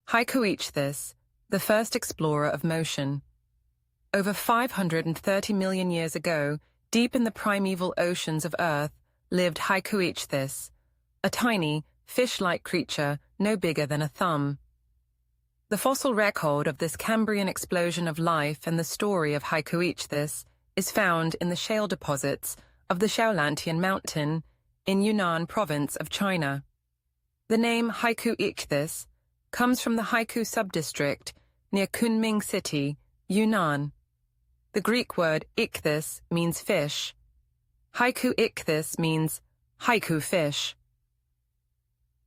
Haikuichthys, the first explorer of motion. Over 530 million years ago, deep in the primeval oceans of Earth, lived Haikuichthys, a tiny, fish-like creature no bigger than a thumb. The fossil record of this Cambrian explosion of life and the story of Haikuichthys is found in the shale deposits of the Shaolantian Mountain in Yunnan province of China. The name Haikuichthys comes from the Haikou subdistrict near Kunming City, Yunnan. The Greek word ichthys means fish. Haikuichthys means haiku fish.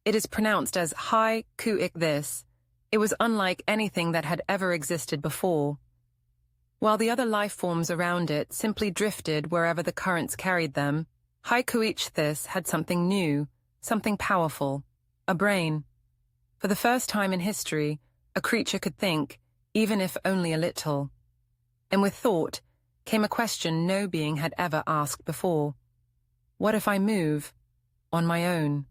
It is pronounced as Haikuichthys. It was unlike anything that had ever existed before. While the other life forms around it simply drifted wherever the currents carried them, Haikuichthys had something new, something powerful, a brain. For the first time in history, a creature could think, even if only a little. And with thought came a question no being had ever asked before. What if I move on my own?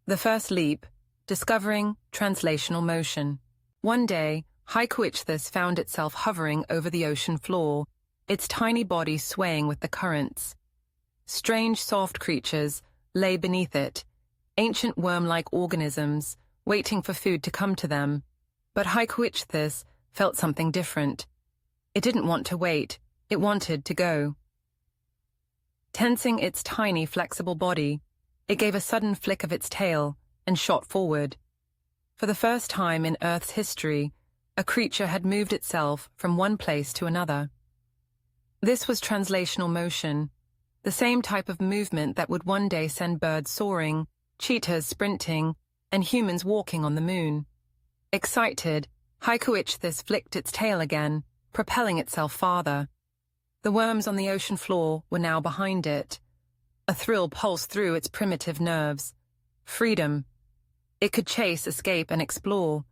The first leap, discovering translational motion. One day, Haikuichthys found itself hovering over the ocean floor, its tiny body swaying with the currents. Strange soft creatures lay beneath it, ancient worm-like organisms, waiting for food to come to them. But Haikuichthys felt something different. It didn't want to wait, it wanted to go. Tensing its tiny, flexible body, it gave a sudden flick of its tail and shot forward. For the first time in Earth's history, a creature had moved itself from one place to another. This was translational motion, the same type of movement that would one day send birds soaring, cheetahs sprinting, and humans walking on the moon. Excited, Haikuichthys flicked its tail again, propelling itself farther. The worms on the ocean floor were now behind it. A thrill pulsed through its primitive nerves. Freedom. It could chase, escape, and explore.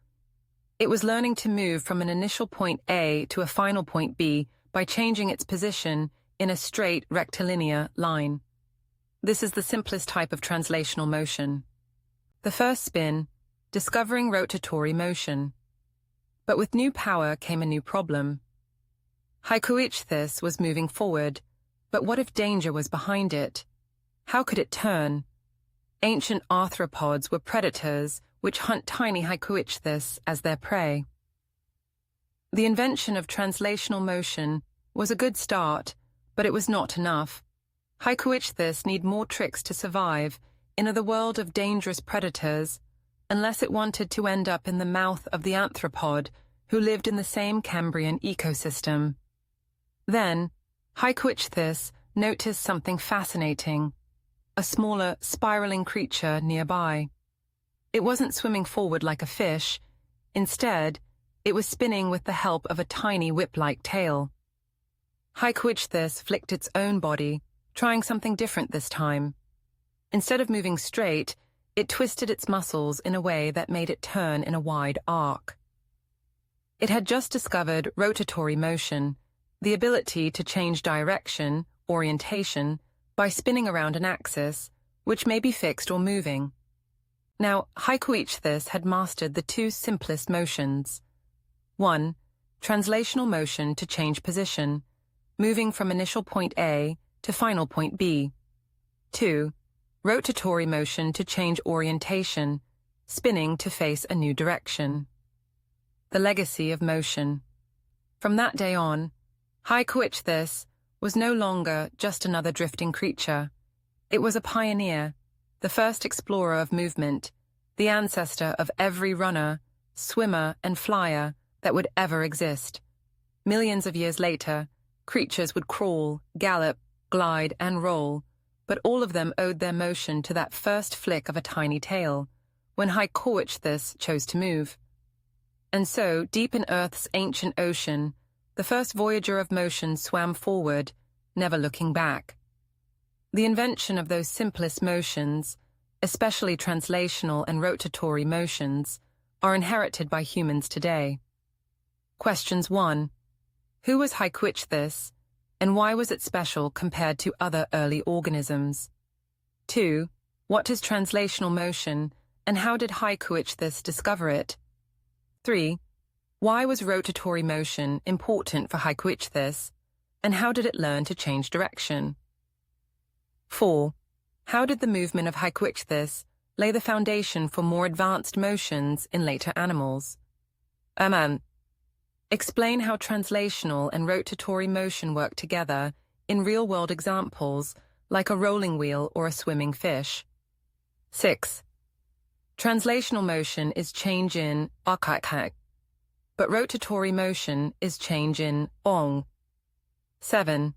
It was learning to move from an initial point A to a final point B by changing its position in a straight, rectilinear line. This is the simplest type of translational motion. The first spin, discovering rotatory motion. But with new power came a new problem. Haikuichthys was moving forward, but what if danger was behind it? How could it turn? Ancient arthropods were predators which hunt tiny Haikuichthys as their prey. The invention of translational motion was a good start, but it was not enough. Haikuichthys need more tricks to survive in the world of dangerous predators, unless it wanted to end up in the mouth of the arthropod who lived in the same Cambrian ecosystem. Then, Haikuichthys noticed something fascinating, a smaller, spiraling creature nearby. It wasn't swimming forward like a fish. Instead, it was spinning with the help of a tiny whip-like tail. Haikuichthys flicked its own body, trying something different this time. Instead of moving straight, it twisted its muscles in a way that made it turn in a wide arc. It had just discovered rotatory motion, the ability to change direction, orientation, by spinning around an axis, which may be fixed or moving. Now, Haikuichthys had mastered the two simplest motions. 1. Translational motion to change position, moving from initial point A to final point B. 2. Rotatory motion to change orientation, spinning to face a new direction. The legacy of motion. From that day on, Haikuichthys was no longer just another drifting creature. It was a pioneer, the first explorer of movement, the ancestor of every runner, swimmer, and flyer that would ever exist. Millions of years later, creatures would crawl, gallop, glide, and roll, but all of them owed their motion to that first flick of a tiny tail, when Haikuichthys chose to move. And so, deep in Earth's ancient ocean, the first voyager of motion swam forward, never looking back. The invention of those simplest motions, especially translational and rotatory motions, are inherited by humans today. Questions 1. Who was Haikuichthys, and why was it special compared to other early organisms? 2. What is translational motion, and how did Haikuichthys discover it? 3. Why was rotatory motion important for Hyquithus, and how did it learn to change direction? 4. How did the movement of Hyquithus lay the foundation for more advanced motions in later animals? Explain how translational and rotatory motion work together in real-world examples like a rolling wheel or a swimming fish. 6. Translational motion is change in akak, but rotatory motion is change in ong. 7.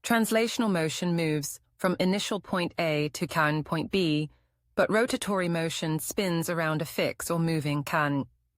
Translational motion moves from initial point A to can point B, but rotatory motion spins around a fixed or moving can.